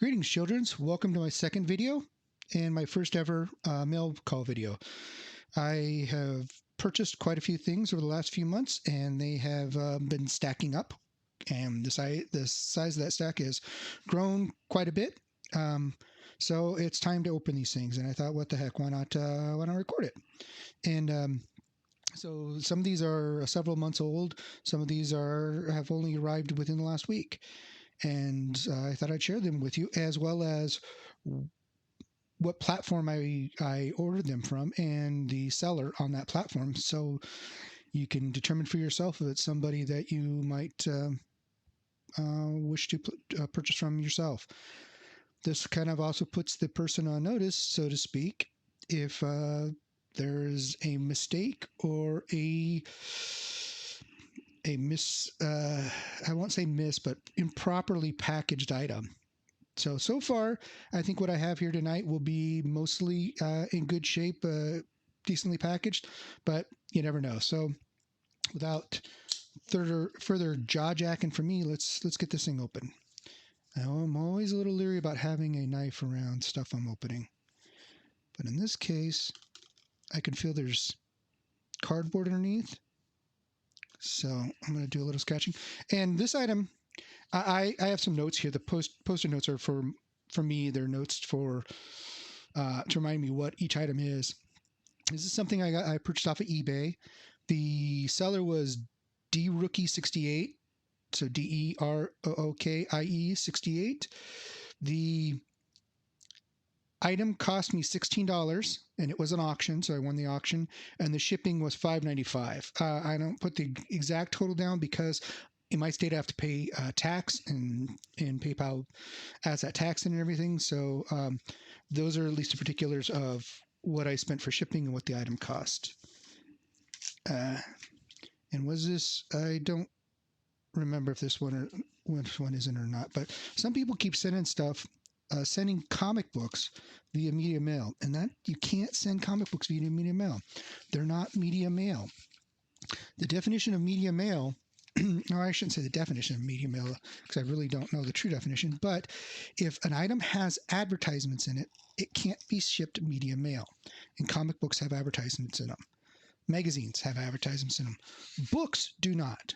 Greetings, childrens. Welcome to my second video and my first ever mail call video. I have purchased quite a few things over the last few months, and they have been stacking up. And the size of that stack has grown quite a bit. So it's time to open these things. And I thought, what the heck, why not record it? And so some of these are several months old. Some of these have only arrived within the last week. And I thought I'd share them with you, as well as what platform I ordered them from and the seller on that platform, so you can determine for yourself if it's somebody that you might wish to purchase from yourself. This kind of also puts the person on notice, so to speak, if there's a mistake or I won't say but improperly packaged item. So far, I think what I have here tonight will be mostly in good shape, decently packaged, but you never know. So without further jaw-jacking for me, let's get this thing open. Now, I'm always a little leery about having a knife around stuff I'm opening, but in this case, I can feel there's cardboard underneath. So I'm going to do a little sketching. And this item, I have some notes here. The post-it notes are for me. They're notes for to remind me what each item is. This is something I purchased off of eBay. The seller was DRookie68, so DEROOKIE 68. The item cost me $16, and it was an auction, so I won the auction, and the shipping was $5.95. I don't put the exact total down because in my state I have to pay tax, and PayPal adds that tax in and everything, so those are at least the particulars of what I spent for shipping and what the item cost. And was this, I don't remember if this one isn't or not, but some people keep sending stuff, sending comic books via media mail, and that you can't send comic books via media mail. They're not media mail. The definition of media mail, no, I shouldn't say the definition of media mail because I really don't know the true definition, but if an item has advertisements in it, it can't be shipped media mail. And comic books have advertisements in them. Magazines have advertisements in them. Books do not.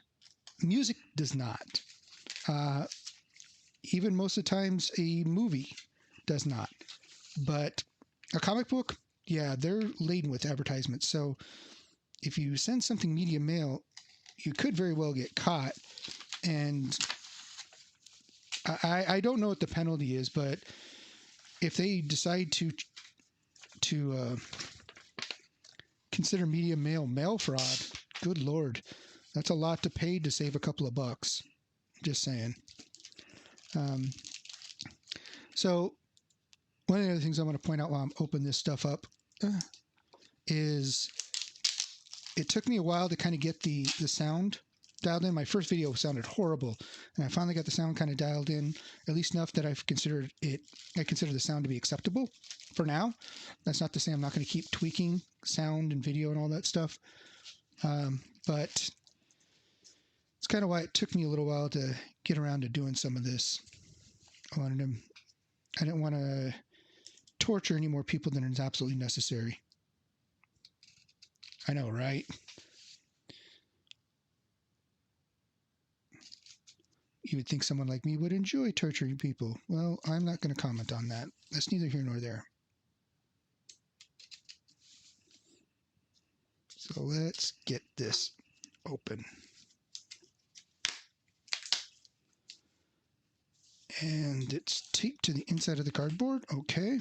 Music does not. Even most of the times a movie does not. But a comic book, yeah, they're laden with advertisements. So if you send something media mail, you could very well get caught. And I don't know what the penalty is, but if they decide to consider media mail fraud, good Lord, that's a lot to pay to save a couple of bucks. Just saying. So one of the other things I want to point out while I'm opening this stuff up is it took me a while to kind of get the sound dialed in. My first video sounded horrible, and I finally got the sound kind of dialed in, at least enough that I consider the sound to be acceptable for now. That's not to say I'm not going to keep tweaking sound and video and all that stuff, but it's kind of why it took me a little while to get around to doing some of this. I didn't want to torture any more people than is absolutely necessary. I know, right? You would think someone like me would enjoy torturing people. Well, I'm not going to comment on that. That's neither here nor there. So let's get this open. And it's taped to the inside of the cardboard. Okay.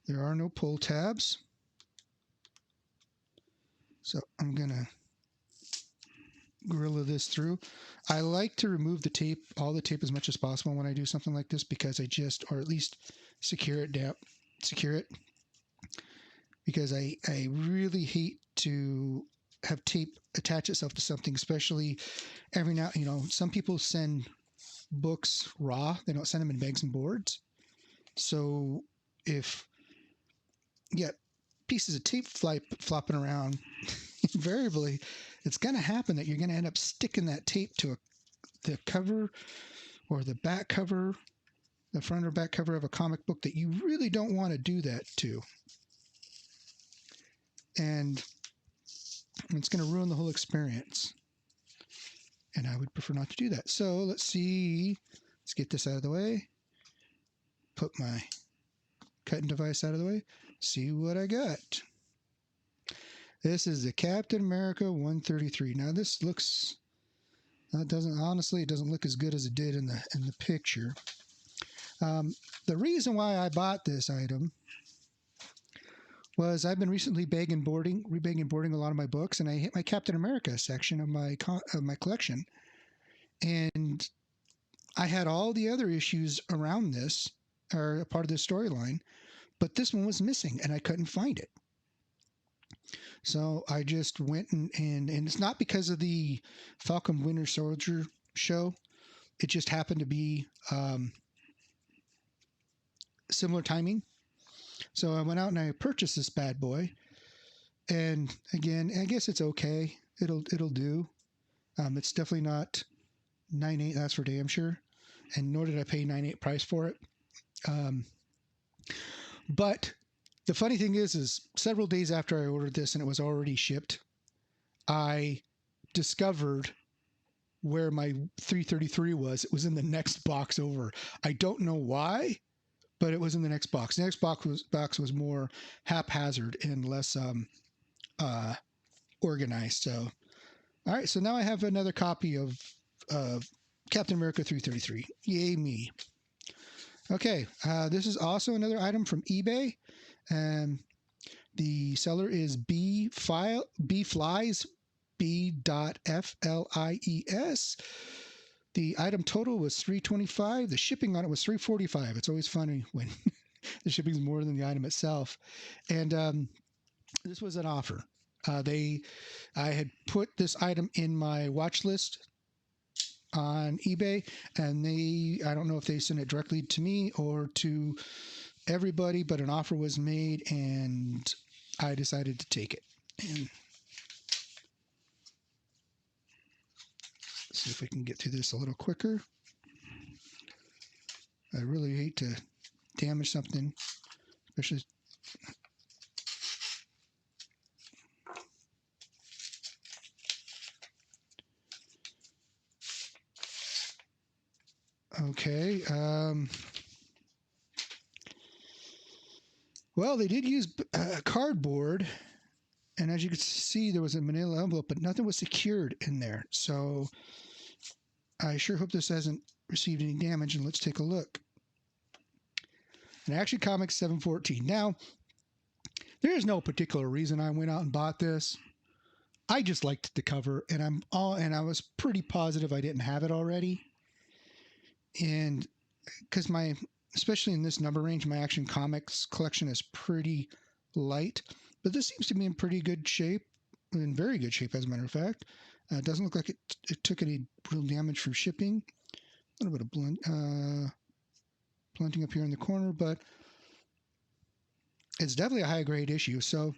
There are no pull tabs. So I'm going to gorilla this through. I like to remove the tape, all the tape, as much as possible when I do something like this, because or at least secure it, because I really hate to have tape attach itself to something, especially every now, some people send books raw. They don't send them in bags and boards. So if you get pieces of tape flopping around, invariably it's going to happen that you're going to end up sticking that tape to the cover or the back cover, the front or back cover of a comic book that you really don't want to do that to. And it's going to ruin the whole experience. And I would prefer not to do that. So let's see. Let's get this out of the way. Put my cutting device out of the way. See what I got. This is the Captain America 133. Now this looks, it doesn't look as good as it did in the picture. The reason why I bought this item was I've been recently rebag and boarding a lot of my books, and I hit my Captain America section of my collection, and I had all the other issues around this, or a part of this storyline, but this one was missing, and I couldn't find it. So I just went and it's not because of the Falcon Winter Soldier show. It just happened to be similar timing. So I went out and I purchased this bad boy. And again, I guess it's okay. It'll do. It's definitely not $9.8, that's for damn sure. And nor did I pay $9.8 price for it. But the funny thing is several days after I ordered this and it was already shipped, I discovered where my 333 was. It was in the next box over. I don't know why, but it was in the next box. The next box was more haphazard and less organized. So, all right. So now I have another copy of Captain America 333. Yay me. Okay. This is also another item from eBay. The seller is b.flies, b.flies. The item total was $325. The shipping on it was $345. It's always funny when the shipping is more than the item itself. And this was an offer. I had put this item in my watch list on eBay, and I don't know if they sent it directly to me or to everybody, but an offer was made, and I decided to take it. And let's see if we can get through this a little quicker. I really hate to damage something, especially. Okay. Well, they did use cardboard, and as you can see, there was a manila envelope, but nothing was secured in there. So I sure hope this hasn't received any damage, and let's take a look. And Action Comics 714. Now, there is no particular reason I went out and bought this. I just liked the cover, and I was pretty positive I didn't have it already. And because especially in this number range, my Action Comics collection is pretty light, but this seems to be in pretty good shape, in very good shape, as a matter of fact. It doesn't look like it took any real damage from shipping. A little bit of blunting up here in the corner, but it's definitely a high grade issue. So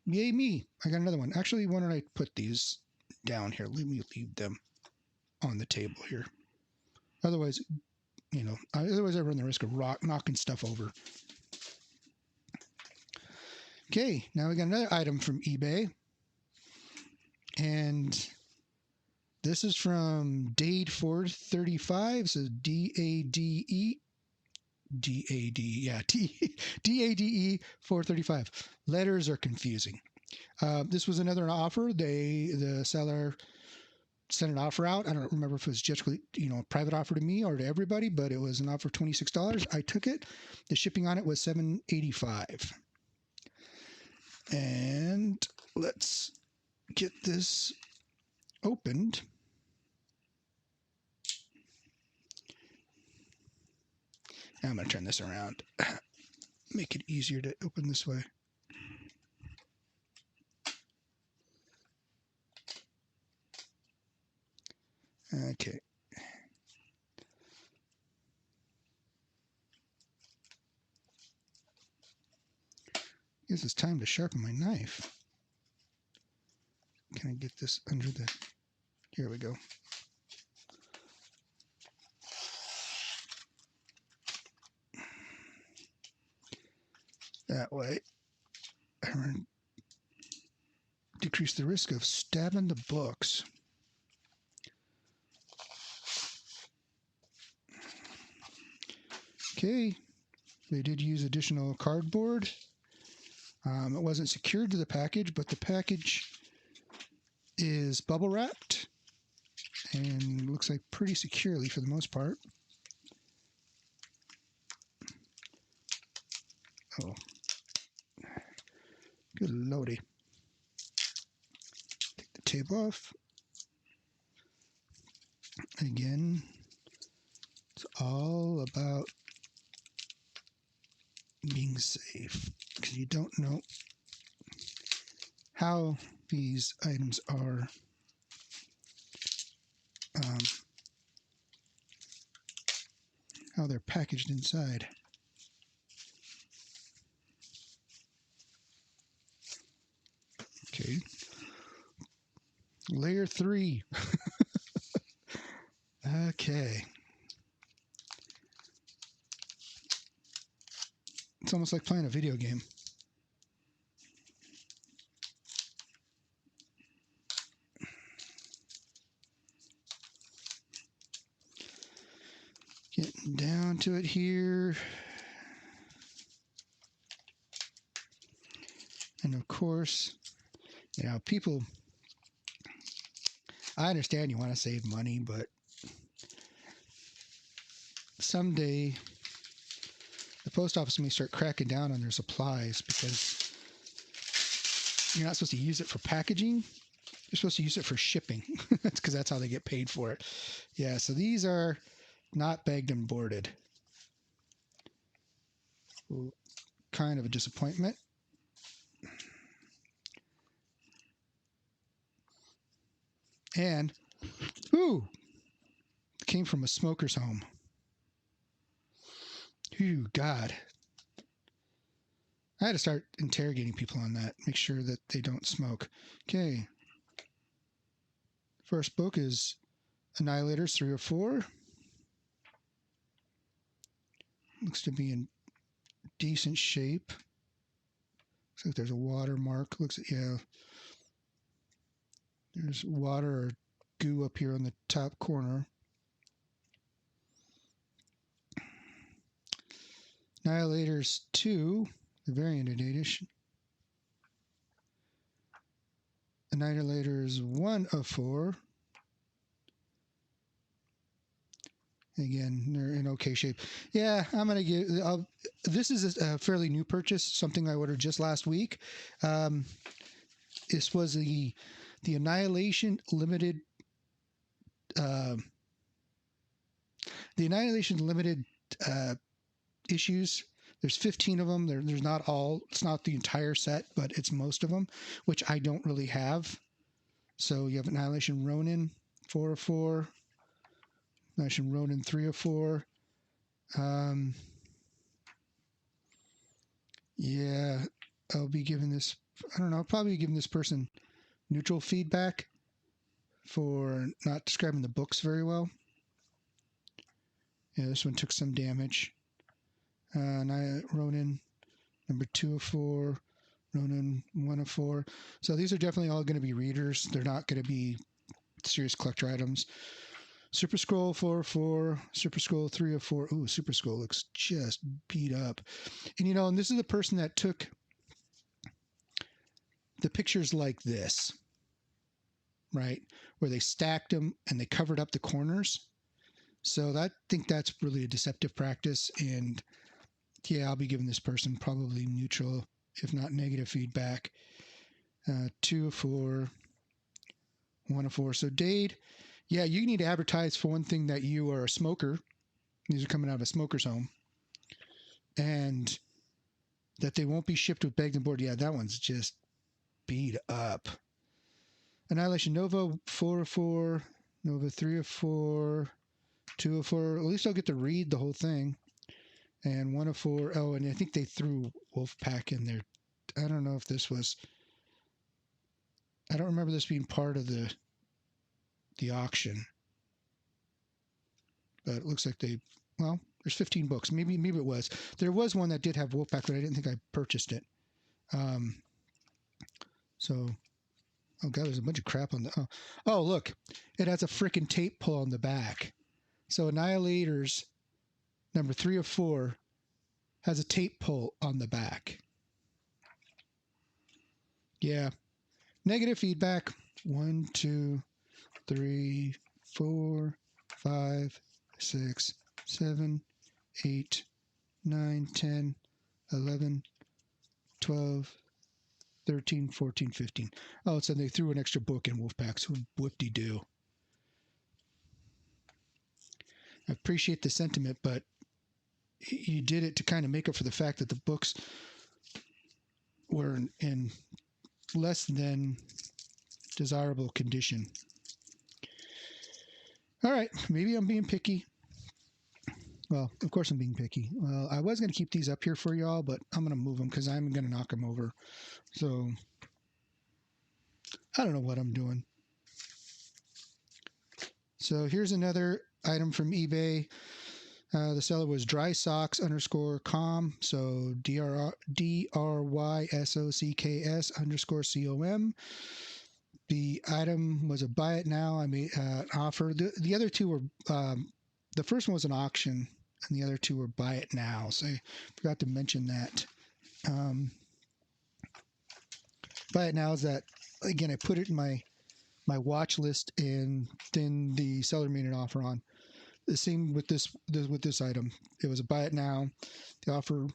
yay me. I got another one. Actually, why don't I put these down here? Let me leave them on the table here. Otherwise, I run the risk of knocking stuff over. Okay, now we got another item from eBay. And this is from Dade435. So D-A-D-E. D-A-D-E 435. Letters are confusing. This was another offer. The seller sent an offer out. I don't remember if it was just a private offer to me or to everybody, but it was an offer of $26. I took it. The shipping on it was $7.85. And let's get this opened. Now I'm going to turn this around. Make it easier to open this way. Okay. Guess it's time to sharpen my knife. Can I get this under the... Here we go. that way. And decrease the risk of stabbing the books. Okay, they did use additional cardboard. It wasn't secured to the package, but the package is bubble wrapped and looks like pretty securely for the most part. Oh, good lordy. Take the tape off. Again, it's all about being safe because you don't know how these items are how they're packaged inside. Okay. Layer 3. Okay. It's almost like playing a video game. Getting down to it here. And of course, you know, people, I understand you want to save money, but someday the post office may start cracking down on their supplies because you're not supposed to use it for packaging. You're supposed to use it for shipping. That's because that's how they get paid for it. Yeah, so these are not bagged and boarded. Well, kind of a disappointment. And, ooh, it came from a smoker's home. Ooh, God. I had to start interrogating people on that. Make sure that they don't smoke. Okay. First book is Annihilators 3 or 4. Looks to be in decent shape. Looks like there's a watermark. Looks like, yeah. There's water or goo up here on the top corner. Annihilators 2, the variant edition. Annihilators 1 of 4. Again, they're in okay shape. Yeah, I'm going to give... this is a fairly new purchase, something I ordered just last week. This was the Annihilation Limited... the Annihilation Limited issues. There's 15 of them. There's not all. It's not the entire set, but it's most of them, which I don't really have. So you have Annihilation Ronin 4 of 4. Annihilation Ronin 3 of 4. Yeah, I'll be giving this... I don't know. I'll probably be giving this person neutral feedback for not describing the books very well. Yeah, this one took some damage. Ronin number 2 of 4, Ronin 1 of 4. So these are definitely all going to be readers. They're not going to be serious collector items. Super Scroll 4 of 4, Super Scroll 3 of 4. Ooh, Super Scroll looks just beat up. And you know, and this is the person that took the pictures like this, right? Where they stacked them and they covered up the corners. So I think that's really a deceptive practice. And yeah, I'll be giving this person probably neutral, if not negative feedback. 2 of 4, 1 of 4. So Dade, yeah, you need to advertise for one thing that you are a smoker. These are coming out of a smoker's home. And that they won't be shipped with bagged and board. Yeah, that one's just beat up. Annihilation Nova 4 of 4, Nova 3 of 4, 2 of 4. At least I'll get to read the whole thing. And 1 of 4. Oh, and I think they threw Wolfpack in there. I don't know if this was... I don't remember this being part of the auction. But it looks like they... Well, There's 15 books. Maybe it was. There was one that did have Wolfpack, but I didn't think I purchased it. So, oh god, there's a bunch of crap on the. Oh, look, it has a freaking tape pull on the back. So Annihilators number 3 of 4 has a tape pull on the back. Yeah, negative feedback. 1, 2, 3, 4, 5, 6, 7, 8, 9, 10, 11, 12, 13, 14, 15. Oh, so they threw an extra book in Wolfpack, so whoop-de-doo. I appreciate the sentiment, but you did it to kind of make up for the fact that the books were in less than desirable condition. All right, maybe I'm being picky. Well, of course I'm being picky. Well, I was going to keep these up here for y'all, but I'm going to move them because I'm going to knock them over. So I don't know what I'm doing. So here's another item from eBay. The seller was drysocks_com. So DRYSOCKS_COM. The item was a buy it now. I made an offer. The other two were, the first one was an auction, and the other two were buy it now. So I forgot to mention that. Buy it now is that, again, I put it in my watch list, and then the seller made an offer on. The same with this item. It was a buy it now. The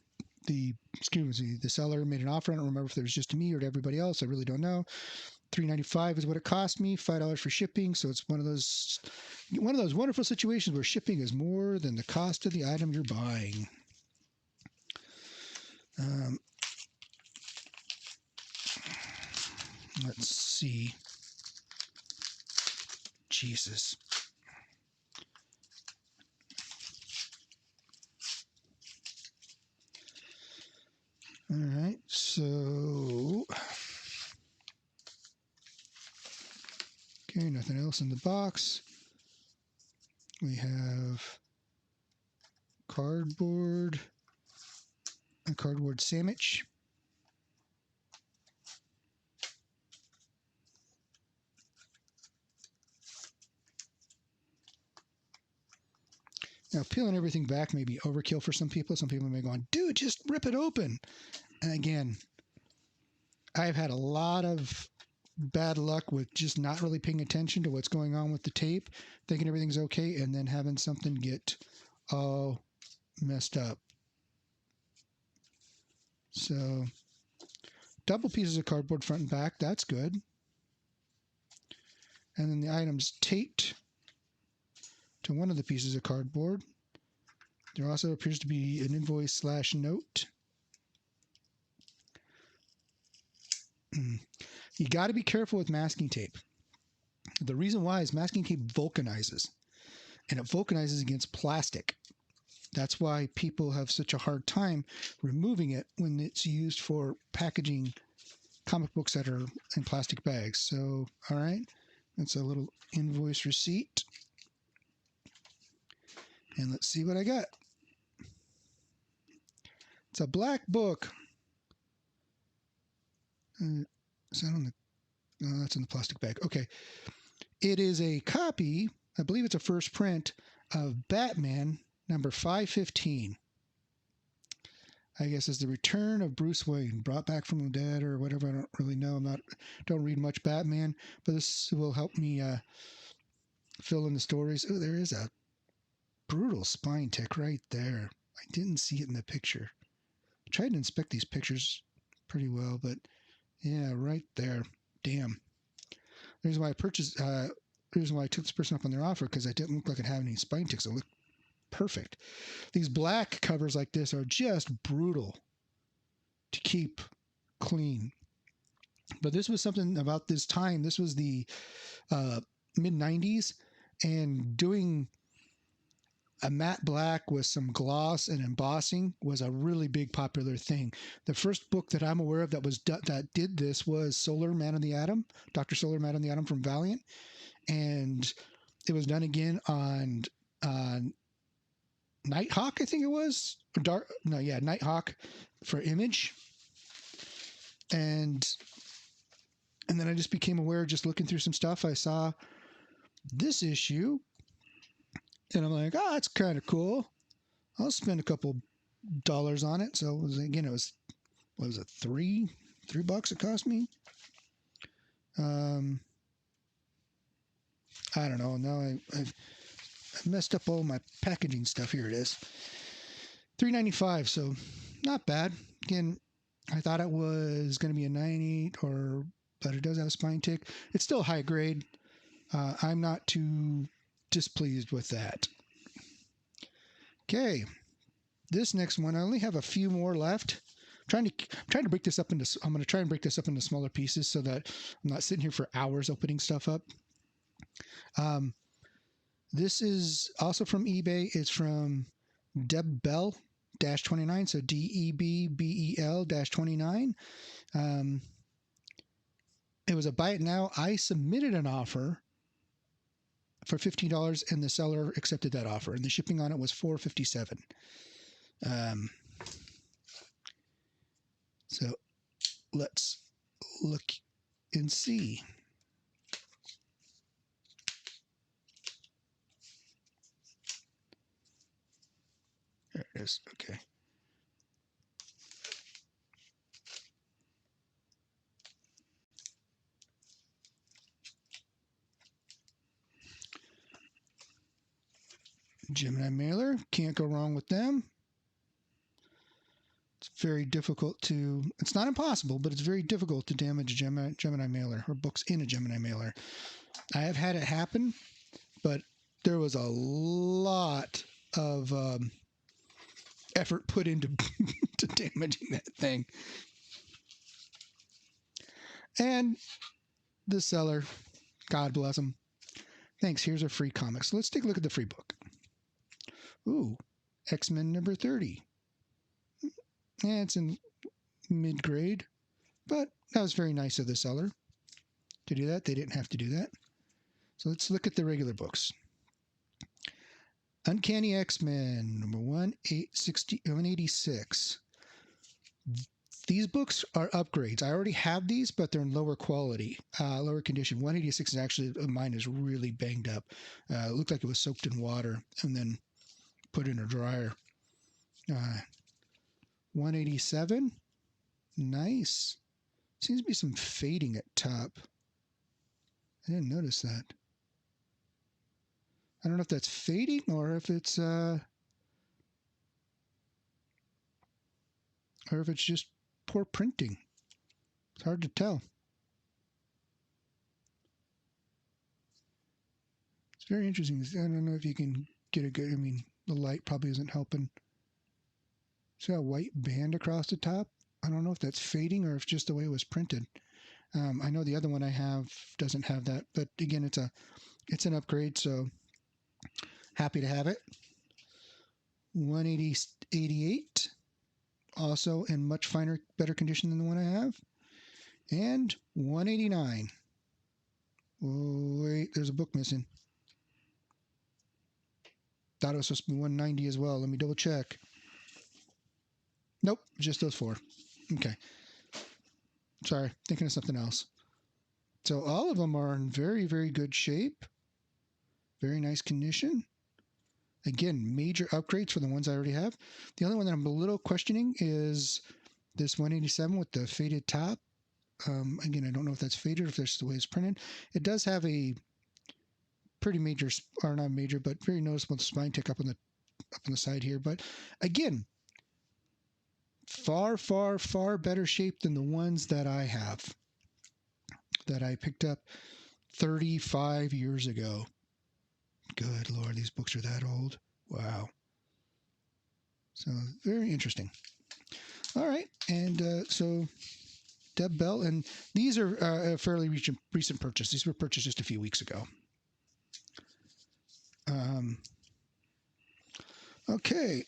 seller made an offer. I don't remember if it was just to me or to everybody else. I really don't know. $3.95 is what it cost me. $5 for shipping. So it's one of those wonderful situations where shipping is more than the cost of the item you're buying. Let's see. Jesus. All right, so okay, nothing else in the box. We have a cardboard sandwich. Now, peeling everything back may be overkill for some people. Some people may go, dude, just rip it open. And again, I've had a lot of bad luck with just not really paying attention to what's going on with the tape, thinking everything's okay, and then having something get all messed up. So, double pieces of cardboard front and back, that's good. And then the item's taped to one of the pieces of cardboard. There also appears to be an invoice/note. You got to be careful with masking tape. The reason why is masking tape vulcanizes, and it vulcanizes against plastic. That's why people have such a hard time removing it when it's used for packaging comic books that are in plastic bags. So, all right, that's a little invoice receipt. And let's see what I got. It's a black book. Is that on the... No, that's in the plastic bag. Okay. It is a copy, I believe it's a first print, of Batman number 515. I guess is the return of Bruce Wayne, brought back from the dead or whatever. I don't really know. Don't read much Batman, but this will help me fill in the stories. Oh, there is a brutal spine tick right there. I didn't see it in the picture. I tried to inspect these pictures pretty well, but yeah, right there. Damn. The reason why I purchased, the reason why I took this person up on their offer, because I didn't look like it had any spine ticks. It looked perfect. These black covers like this are just brutal to keep clean. But this was something about this time. This was the mid-90s, and doing a matte black with some gloss and embossing was a really big popular thing. The first book that I'm aware of that did this was Solar Man and the Atom, Dr. Solar Man and the Atom from Valiant, and it was done again on Nighthawk, I think it was. Nighthawk for Image. And then I just became aware, just looking through some stuff, I saw this issue, and I'm like, oh, that's kind of cool. I'll spend a couple dollars on it. So it was what was it, $3 it cost me? I don't know. Now I've messed up all my packaging stuff. Here it is, $3.95. So not bad. Again, I thought it was going to be a 9.8, but it does have a spine tick. It's still high grade. I'm not too displeased with that. Okay, this next one, I only have a few more left. I'm trying to break this up into. I'm going to try and break this up into smaller pieces so that I'm not sitting here for hours opening stuff up. This is also from eBay. It's from Deb Bell -29. So DEBBEL -29. It was a buy it now. I submitted an offer for $15, and the seller accepted that offer, and the shipping on it was $4.57. So let's look and see. There it is. Okay. Gemini mailer, can't go wrong with them. It's very difficult to, it's not impossible, but it's very difficult to damage a Gemini mailer or books in a Gemini mailer. I have had it happen, but there was a lot of effort put into to damaging that thing. And the seller, God bless him. Thanks, here's a free comic. So let's take a look at the free book. Ooh, XMen number 30. Yeah, it's in mid-grade, but that was very nice of the seller to do that. They didn't have to do that. So let's look at the regular books. Uncanny X-Men, number 186. These books are upgrades. I already have these, but they're in lower quality, lower condition. 186 is actually, mine is really banged up. It looked like it was soaked in water and then put in a dryer. 187, nice. Seems to be some fading at top. I didn't notice that. I don't know if that's fading or if it's just poor printing. It's hard to tell. It's very interesting. I don't know if you can get a good, I mean, the light probably isn't helping. See a white band across the top? I don't know if that's fading or if just the way it was printed. I know the other one I have doesn't have that, but again, it's an upgrade, so happy to have it. 188, also in much finer, better condition than the one I have. And 189. Oh, wait, there's a book missing. Thought it was supposed to be 190 as well. Let me double check. Nope, just those four. Okay. Sorry, thinking of something else. So all of them are in very, very good shape. Very nice condition. Again, major upgrades for the ones I already have. The only one that I'm a little questioning is this 187 with the faded top. Again, I don't know if that's faded or if that's the way it's printed. It does have a pretty major, or not major, but very noticeable spine tick up on the side here. But again, far, far, far better shape than the ones that I have, that I picked up 35 years ago. Good Lord, these books are that old. Wow. So very interesting. All right, and so Deb Bell, and these are a fairly recent purchase. These were purchased just a few weeks ago. Okay,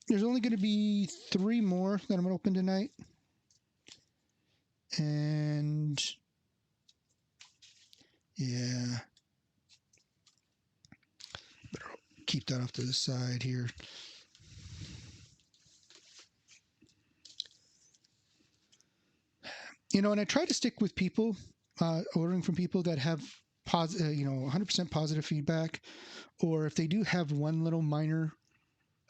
there's only going to be 3 more that I'm going to open tonight, and yeah, better keep that off to the side here. You know, and I try to stick with people, ordering from people that have 100% positive feedback, or if they do have one little minor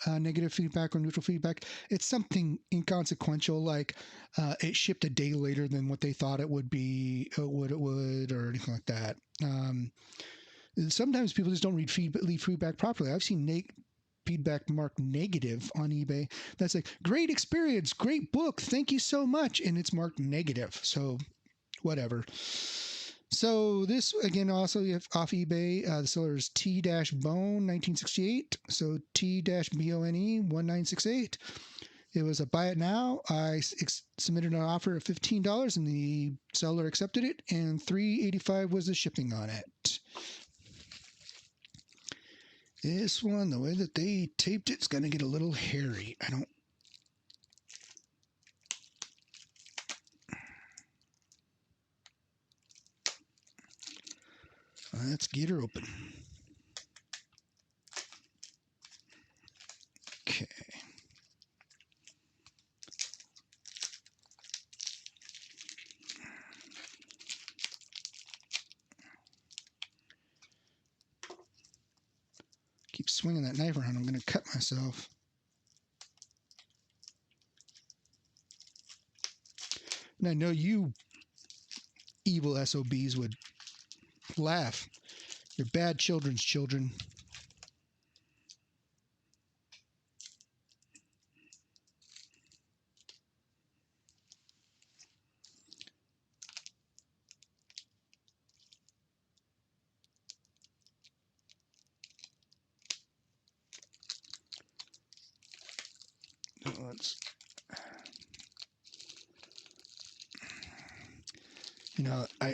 negative feedback or neutral feedback, it's something inconsequential, like it shipped a day later than what they thought it would be, or anything like that. Sometimes people just don't leave feedback properly. I've seen feedback marked negative on eBay. That's like, great experience, great book, thank you so much, and it's marked negative. So whatever. So this, again, also off eBay, the seller is T-Bone 1968. So T-Bone 1968. It was a buy it now. I submitted an offer of $15 and the seller accepted it, and $3.85 was the shipping on it. This one, the way that they taped it's going to get a little hairy. Let's get her open. Okay. Keep swinging that knife around. I'm going to cut myself. And I know you evil SOBs would laugh. You're bad children's children.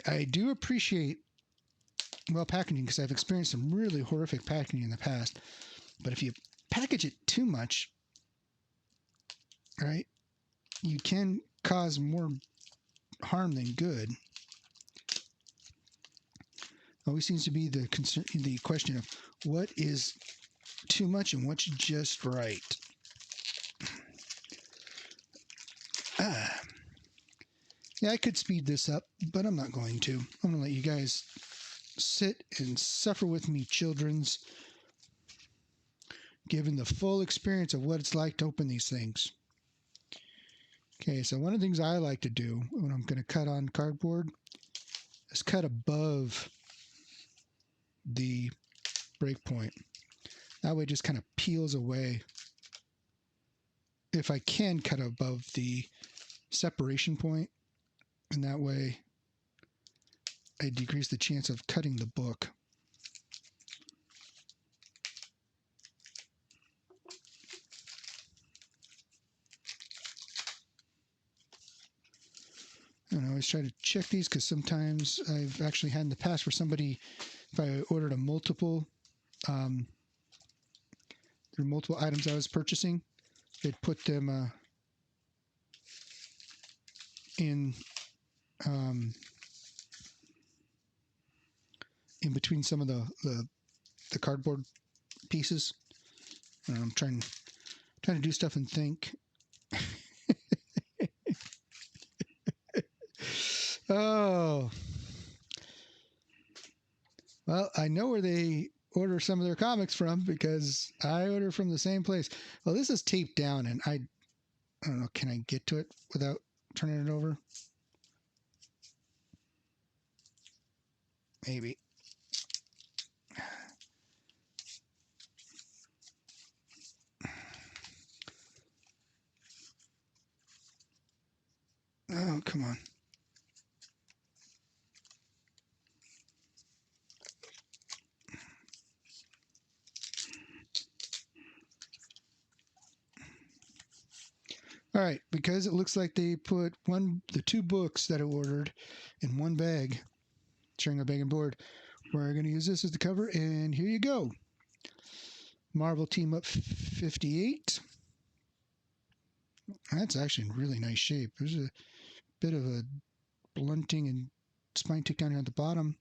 I do appreciate well packaging because I've experienced some really horrific packaging in the past. But if you package it too much, right, you can cause more harm than good. Always seems to be the question of what is too much and what's just right. Yeah, I could speed this up, but I'm not going to. I'm going to let you guys sit and suffer with me, children's, given the full experience of what it's like to open these things. Okay, so one of the things I like to do when I'm going to cut on cardboard is cut above the break point. That way it just kind of peels away. If I can cut above the separation point, and that way I decrease the chance of cutting the book. And I always try to check these because sometimes I've actually had in the past where somebody, if I ordered a multiple, there were multiple items I was purchasing, they'd put them in between some of the cardboard pieces. I'm trying to do stuff and think. Oh, well, I know where they order some of their comics from because I order from the same place. Well, this is taped down, and I don't know. Can I get to it without turning it over? Maybe. Oh, come on. All right, because it looks like they put the two books that I ordered in one bag, sharing a bag and board. We're going to use this as the cover, and here you go. Marvel Team Up 58. That's actually in really nice shape. There's a bit of a blunting and spine tick down here at the bottom,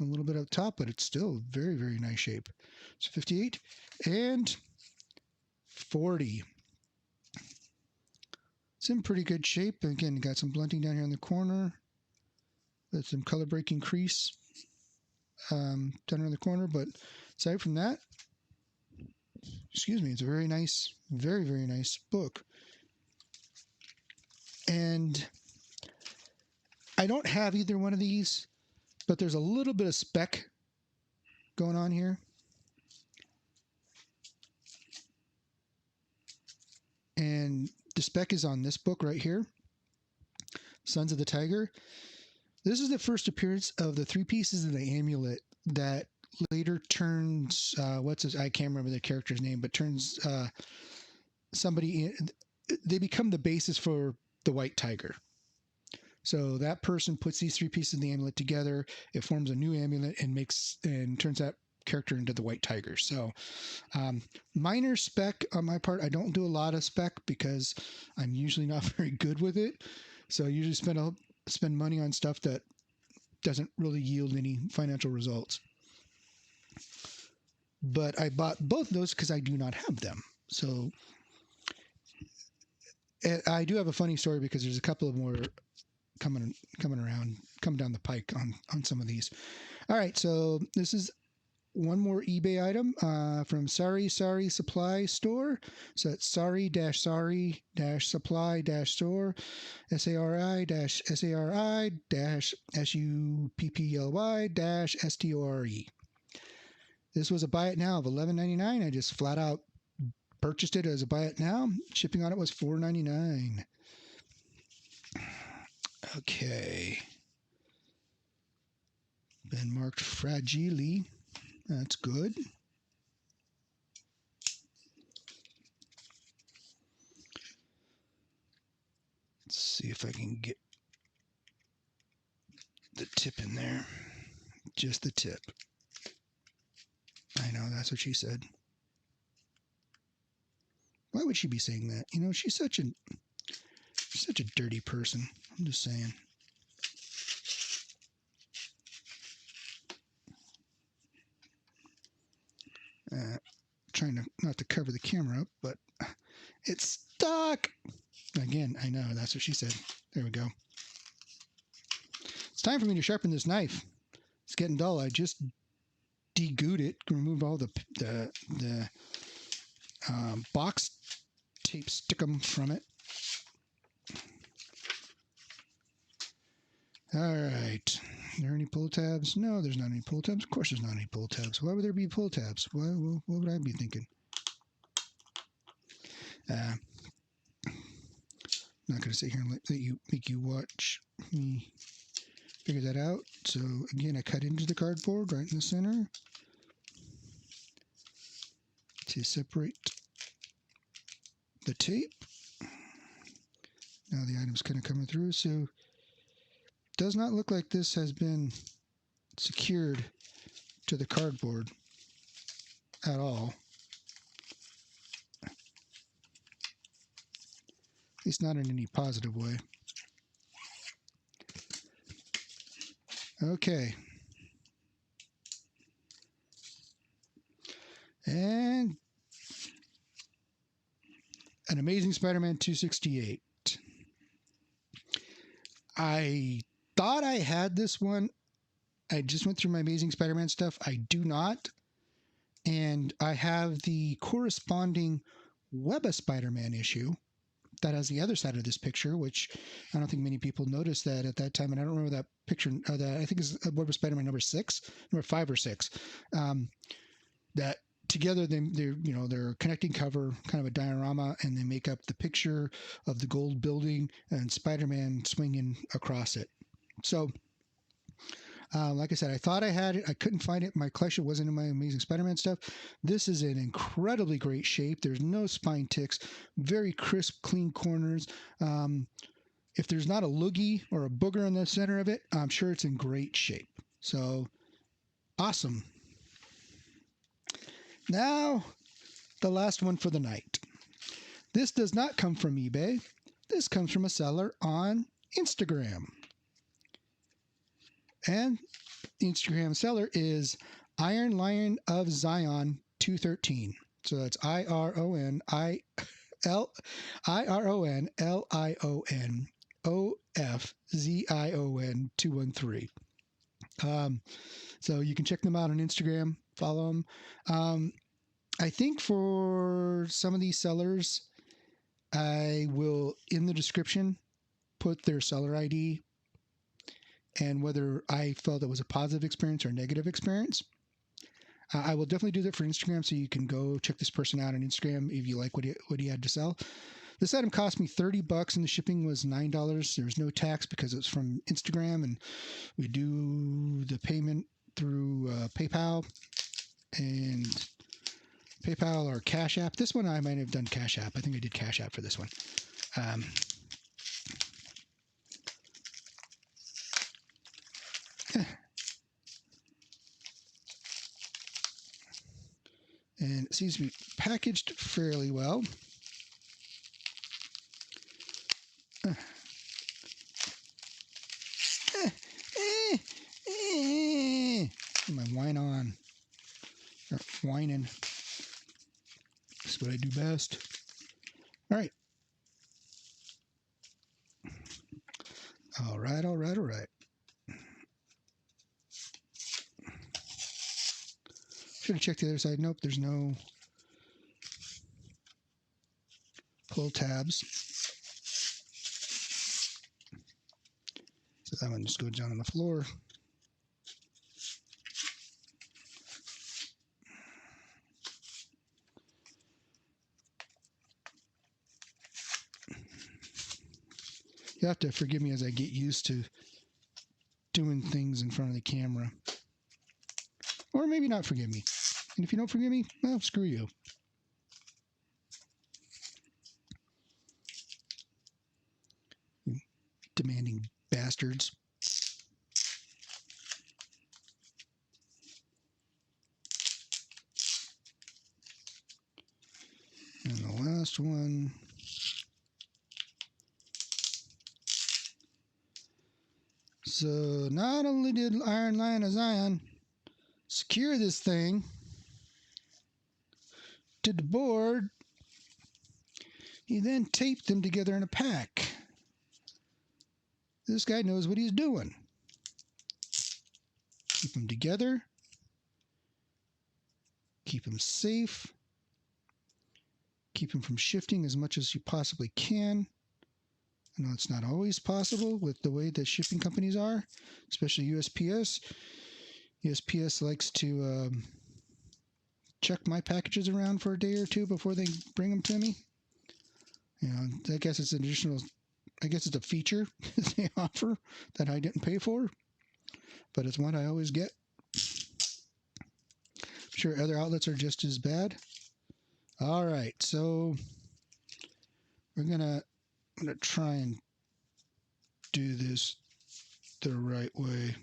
a little bit up top, but it's still very, very nice shape. So 58 and 40. It's in pretty good shape. Again, got some blunting down here in the corner. That's some color breaking crease down in the corner. But aside from that, excuse me, it's a very nice, very, very nice book. And I don't have either one of these, but there's a little bit of spec going on here. And the spec is on this book right here, Sons of the Tiger. This is the first appearance of the three pieces of the amulet that later turns, I can't remember the character's name, but turns somebody in. They become the basis for the white tiger. So that person puts these three pieces of the amulet together. It forms a new amulet and turns that character into the white tiger. So minor spec on my part. I don't do a lot of spec because I'm usually not very good with it. So I usually spend money on stuff that doesn't really yield any financial results. But I bought both of those because I do not have them. So I do have a funny story because there's a couple of more coming down the pike on some of these. All right, so this is one more eBay item from Sari-Sari-Supply-store. So it's sari-sari-supply-store, SARI-SARI-SUPPLY-STORE. This was a buy it now of $11.99. I just flat out purchased it as a buy it now. Shipping on it was $4.99. Okay. Been marked fragile. That's good. Let's see if I can get the tip in there. Just the tip. I know, that's what she said. Why would she be saying that? You know, she's such a dirty person. I'm just saying. Trying to not to cover the camera up, but it's stuck. Again, I know, that's what she said. There we go. It's time for me to sharpen this knife. It's getting dull. I just degooed it, removed all the box tape stickum from it. All right. Are there any pull tabs? No, there's not any pull tabs. Of course there's not any pull tabs. Why would there be pull tabs? What would I be thinking? Not going to sit here and make you watch me figure that out. So again, I cut into the cardboard right in the center to separate the tape. Now the item's kind of coming through, so does not look like this has been secured to the cardboard at all. At least not in any positive way. Okay. And an Amazing Spider-Man 268. I thought I had this one. I just went through my Amazing Spider-Man stuff. I do not. And I have the corresponding Web of Spider-Man issue that has the other side of this picture, which I don't think many people noticed that at that time. And I don't remember that picture. That I think is Web of Spider-Man number 5 or 6. That together they're connecting cover, kind of a diorama, and they make up the picture of the gold building and Spider-Man swinging across it. So like I said, I thought I had it. I couldn't find it. My collection wasn't in my Amazing Spider-Man stuff. This is in incredibly great shape. There's no spine ticks, very crisp, clean corners. If there's not a loogie or a booger in the center of it, I'm sure it's in great shape. So awesome. Now, the last one for the night. This does not come from eBay. This comes from a seller on Instagram. And the Instagram seller is Iron Lion of Zion 213. So that's IRONLIONOFZION 213. So you can check them out on Instagram, follow them. I think for some of these sellers, I will, in the description, put their seller ID and whether I felt it was a positive experience or a negative experience. I will definitely do that for Instagram, so you can go check this person out on Instagram if you like what he had to sell. This item cost me $30 and the shipping was $9. There was no tax because it's from Instagram, and we do the payment through PayPal or Cash App. This one I might have done Cash App. I think I did Cash App for this one. And it seems to be packaged fairly well. Get my wine on. Start whining. That's what I do best. All right. All right. Should have checked the other side. Nope, there's no pull tabs. So that one just goes down on the floor. You have to forgive me as I get used to doing things in front of the camera. Or maybe not forgive me. And if you don't forgive me, well, screw you. You demanding bastards. And the last one. So not only did Iron Lion of Zion secure this thing to the board, he then taped them together in a pack. This guy knows what he's doing. Keep them together. Keep them safe. Keep them from shifting as much as you possibly can. I know it's not always possible with the way that shipping companies are, especially USPS. USPS likes to check my packages around for a day or two before they bring them to me. You know, I guess it's an additional, I guess it's a feature they offer that I didn't pay for, but it's one I always get. I'm sure other outlets are just as bad. All right, so we're gonna try and do this the right way.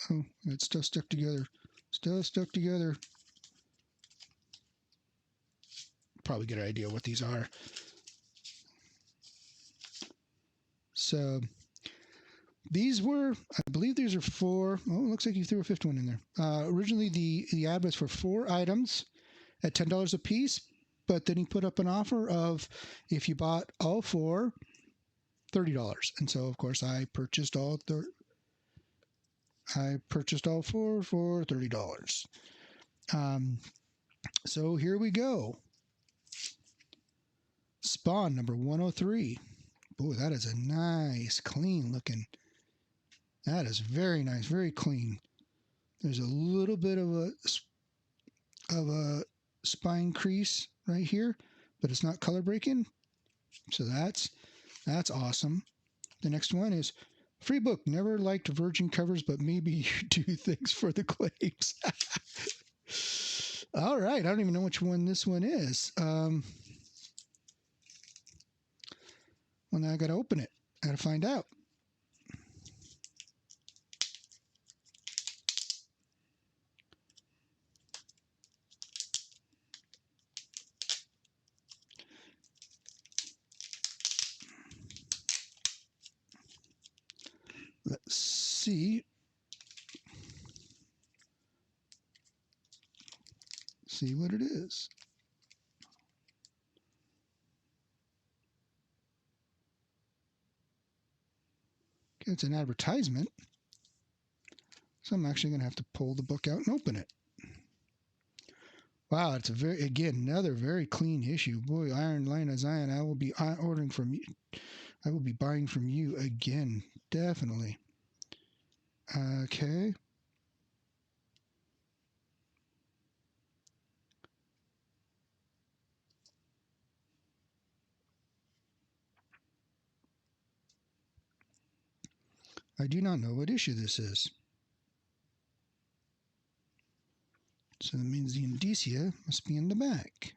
Oh, it's still stuck together. Still stuck together. Probably get an idea what these are. So these were, I believe these are 4. Oh, it looks like you threw a 5th one in there. Originally, the ad was for 4 items at $10 a piece, but then he put up an offer of if you bought all 4, $30. And so, of course, I purchased all 4 for $30. So here we go. Spawn number 103. Boy, that is a nice, clean looking. That is very nice, very clean. There's a little bit of a spine crease right here, but it's not color breaking. So that's awesome. The next one is free book. Never liked virgin covers, but maybe you do things for the claims. All right. I don't even know which one this one is. Well, now I got to open it. I got to find out. Let's see. see what it is. Okay, it's an advertisement. So I'm actually going to have to pull the book out and open it. Wow, it's another very clean issue. Boy, Iron Lion of Zion, I will be ordering from you. I will be buying from you again, definitely. Okay. I do not know what issue this is. So that means the indicia must be in the back.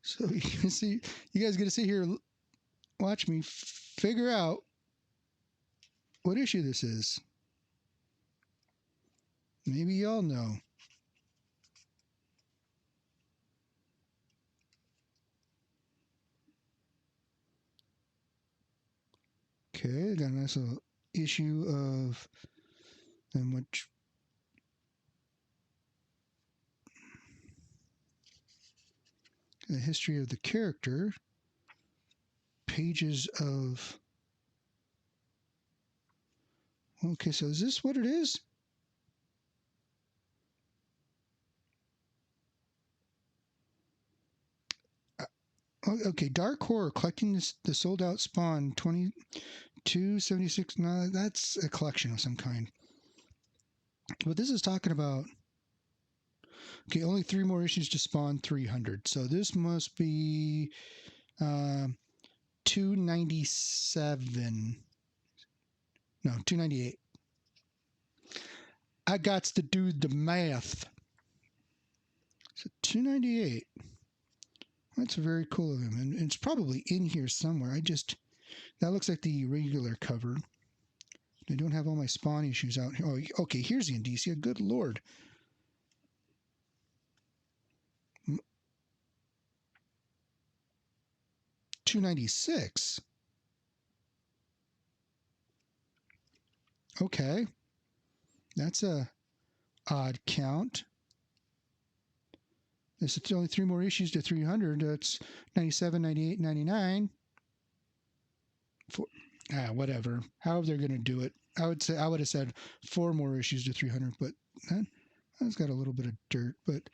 So you can see, you guys get to sit here, watch me figure out what issue this is. Maybe y'all know. Okay, got a nice little issue of, and which the history of the character, pages of. Okay, so is this what it is? Okay, Dark Horror collecting the sold out Spawn 2276. No, that's a collection of some kind. But this is talking about. Okay, only 3 more issues to Spawn 300. So this must be 297. No, 298. I got to do the math. So 298. That's very cool of him. And it's probably in here somewhere. That looks like the regular cover. I don't have all my Spawn issues out here. Oh, okay, here's the indicia. Good Lord. $296. Okay. That's a odd count. There's only 3 more issues to 300. That's 97, 98, 99. Whatever. However they're going to do it. I would have said 4 more issues to 300, but that's got a little bit of dirt. But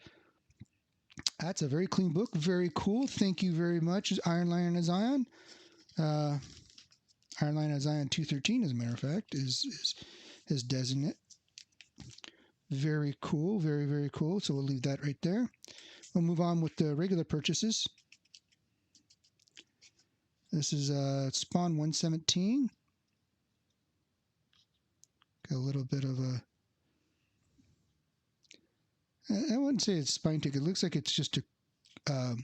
that's a very clean book. Very cool. Thank you very much, Iron Lion of Zion. Iron Lion of Zion 213, as a matter of fact, is his designate. Very cool. Very, very cool. So we'll leave that right there. We'll move on with the regular purchases. This is Spawn 117. Got a little bit of a... I wouldn't say it's spine tick. It looks like it's just a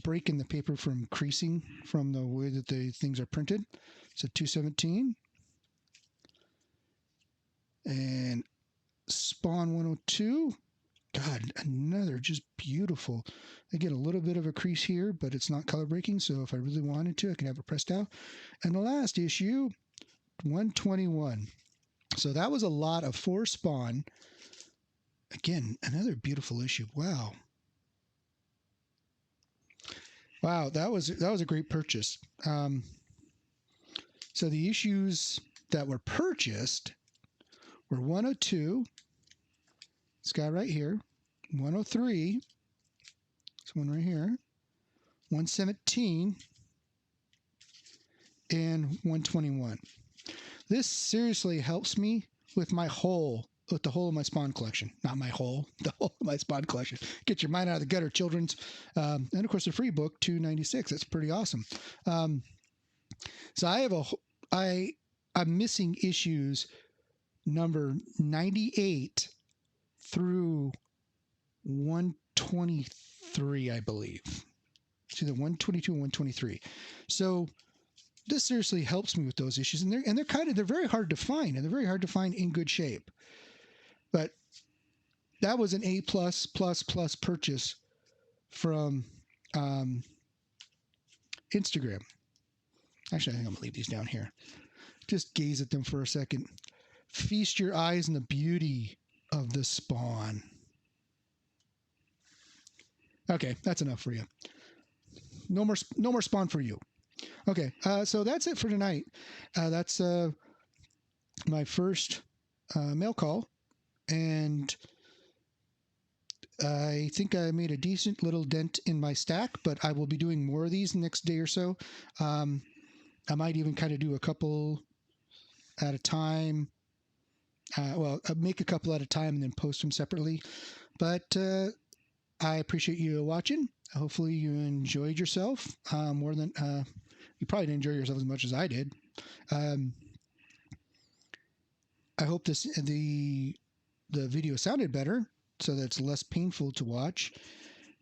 break in the paper from creasing from the way that the things are printed. So 217. And Spawn 102. God, another just beautiful. I get a little bit of a crease here, but it's not color breaking. So if I really wanted to, I can have it pressed out. And the last issue, 121. So that was a lot of 4 Spawn. Again, another beautiful issue. Wow. Wow, that was a great purchase. So the issues that were purchased were 102. This guy right here, 103, this one right here, 117, and 121. This seriously helps me with the whole of my Spawn collection. Not my whole, the whole of my Spawn collection. Get your mind out of the gutter, children's. And of course, the free book, $296. That's pretty awesome. So I'm missing issues number 98 through 123, I believe. It's either 122 and 123. So this seriously helps me with those issues, and they're very hard to find, and they're very hard to find in good shape. But that was an A+++ purchase from Instagram. Actually, I think I'm gonna leave these down here. Just gaze at them for a second. Feast your eyes on the beauty of the spawn. Okay, that's enough for you. No more spawn for you. Okay, so that's it for tonight. That's my first mail call, and I think I made a decent little dent in my stack, but I will be doing more of these the next day or so. I might even kind of do a couple at a time. Well, make a couple at a time and then post them separately. But I appreciate you watching. Hopefully you enjoyed yourself more than you probably didn't enjoy yourself as much as I did. I hope the video sounded better so that it's less painful to watch.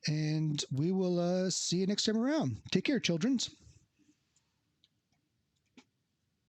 And we will see you next time around. Take care, childrens.